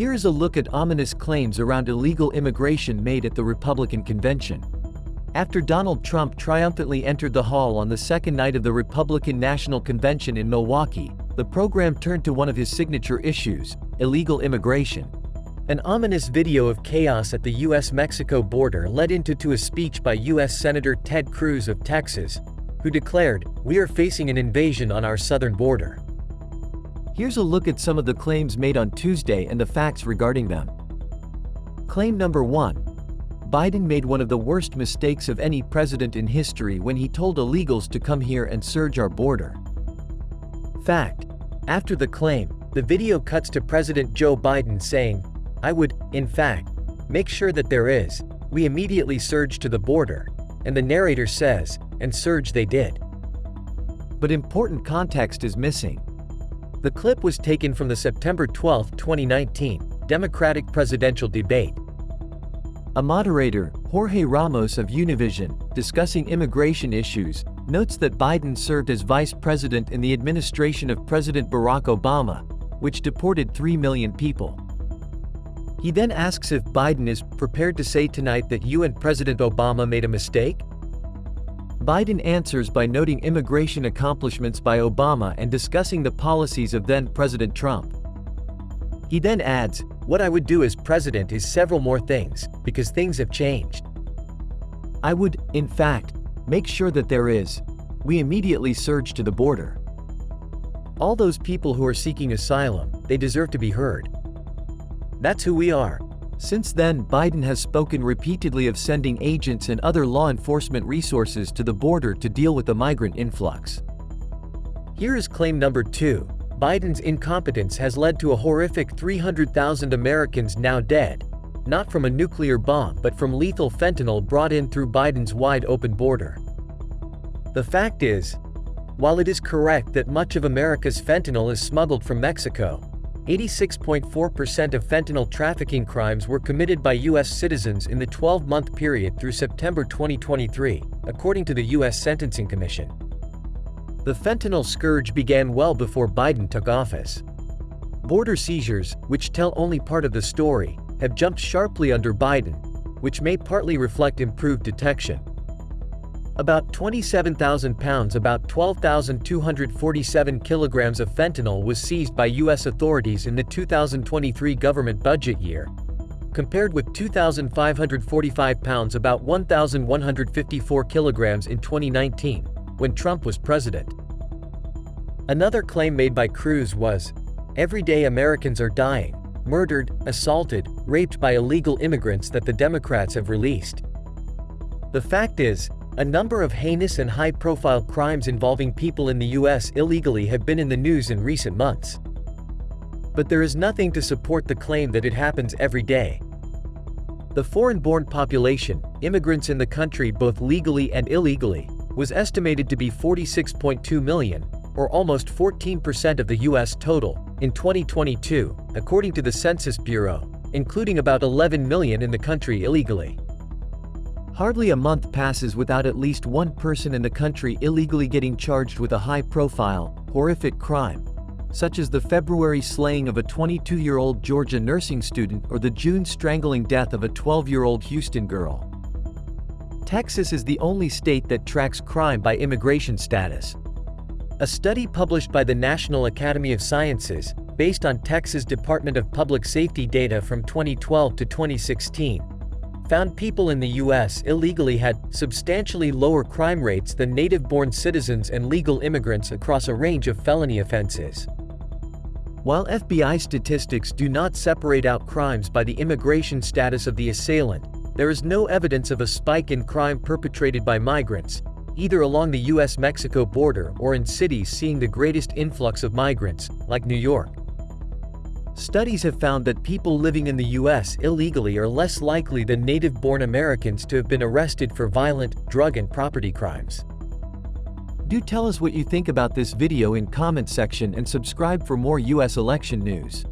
Here is a look at ominous claims around illegal immigration made at the Republican convention. After Donald Trump triumphantly entered the hall on the second night of the Republican National Convention in Milwaukee, the program turned to one of his signature issues, illegal immigration. An ominous video of chaos at the U.S. Mexico border led into a speech by U.S. Senator Ted Cruz of Texas, who declared, "We are facing an invasion on our southern border." Here's a look at some of the claims made on Tuesday and the facts regarding them. Claim number 1. Biden made one of the worst mistakes of any president in history when he told illegals to come here and surge our border. Fact. After the claim, the video cuts to President Joe Biden saying, "I would, in fact, make sure that there is. We immediately surged to the border." And the narrator says, "And surge they did." But important context is missing. The clip was taken from the September 12, 2019, Democratic presidential debate. A moderator, Jorge Ramos of Univision, discussing immigration issues, notes that Biden served as vice president in the administration of President Barack Obama, which deported 3 million people. He then asks if Biden is prepared to say tonight that you and President Obama made a mistake. Biden answers by noting immigration accomplishments by Obama and discussing the policies of then-President Trump. He then adds, "What I would do as president is several more things, because things have changed. I would, in fact, make sure that there is. We immediately surge to the border. All those people who are seeking asylum, they deserve to be heard. That's who we are." Since then, Biden has spoken repeatedly of sending agents and other law enforcement resources to the border to deal with the migrant influx. Here is claim number 2. Biden's incompetence has led to a horrific 300,000 Americans now dead, not from a nuclear bomb but from lethal fentanyl brought in through Biden's wide-open border. The fact is, while it is correct that much of America's fentanyl is smuggled from Mexico, 86.4% of fentanyl trafficking crimes were committed by U.S. citizens in the 12-month period through September 2023, according to the U.S. Sentencing Commission. The fentanyl scourge began well before Biden took office. Border seizures, which tell only part of the story, have jumped sharply under Biden, which may partly reflect improved detection. About 27,000 pounds, about 12,247 kilograms of fentanyl was seized by U.S. authorities in the 2023 government budget year, compared with 2,545 pounds, about 1,154 kilograms in 2019, when Trump was president. Another claim made by Cruz was, "Every day Americans are dying, murdered, assaulted, raped by illegal immigrants that the Democrats have released." The fact is, a number of heinous and high-profile crimes involving people in the U.S. illegally have been in the news in recent months. But there is nothing to support the claim that it happens every day. The foreign-born population, immigrants in the country both legally and illegally, was estimated to be 46.2 million, or almost 14% of the U.S. total, in 2022, according to the Census Bureau, including about 11 million in the country illegally. Hardly a month passes without at least one person in the country illegally getting charged with a high-profile, horrific crime, such as the February slaying of a 22-year-old Georgia nursing student or the June strangling death of a 12-year-old Houston girl. Texas is the only state that tracks crime by immigration status. A study published by the National Academy of Sciences, based on Texas Department of Public Safety data from 2012 to 2016, found people in the U.S. illegally had substantially lower crime rates than native-born citizens and legal immigrants across a range of felony offenses. While FBI statistics do not separate out crimes by the immigration status of the assailant, there is no evidence of a spike in crime perpetrated by migrants, either along the U.S. Mexico border or in cities seeing the greatest influx of migrants, like New York. Studies have found that people living in the U.S. illegally are less likely than native-born Americans to have been arrested for violent, drug and property crimes. Do tell us what you think about this video in comment section and subscribe for more U.S. election news.